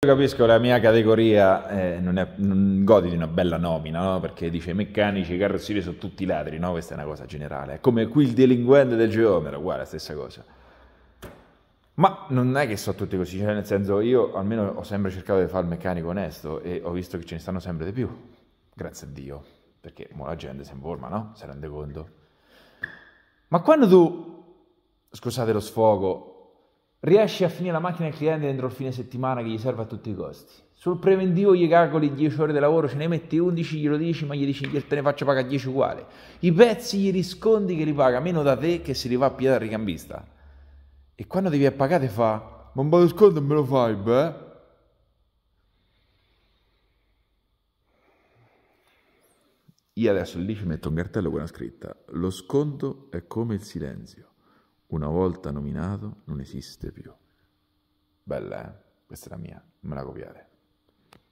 Io capisco la mia categoria, non godi di una bella nomina, no? Perché dice meccanici, carrozzerie su tutti i ladri, no? Questa è una cosa generale. È come qui il delinquente del geometro, uguale, la stessa cosa. Ma non è che sono tutti così, cioè nel senso io almeno ho sempre cercato di fare il meccanico onesto e ho visto che ce ne stanno sempre di più, grazie a Dio, perché mo la gente si informa, no? Si rende conto. Ma quando tu, scusate lo sfogo, riesci a finire la macchina del cliente dentro il fine settimana che gli serve a tutti i costi, sul preventivo gli calcoli 10 ore di lavoro, ce ne metti 11, glielo dici, ma gli dici che te ne faccio pagare 10 uguali. I pezzi gli riscondi che li paga meno da te che se li va a pigliare dal ricambista. E quando devi pagare fa, ma un po' di sconto me lo fai, beh? Io adesso lì ci metto un cartello con una scritta, lo sconto è come il silenzio, una volta nominato non esiste più. Bella, eh? Questa è la mia, non me la copiate.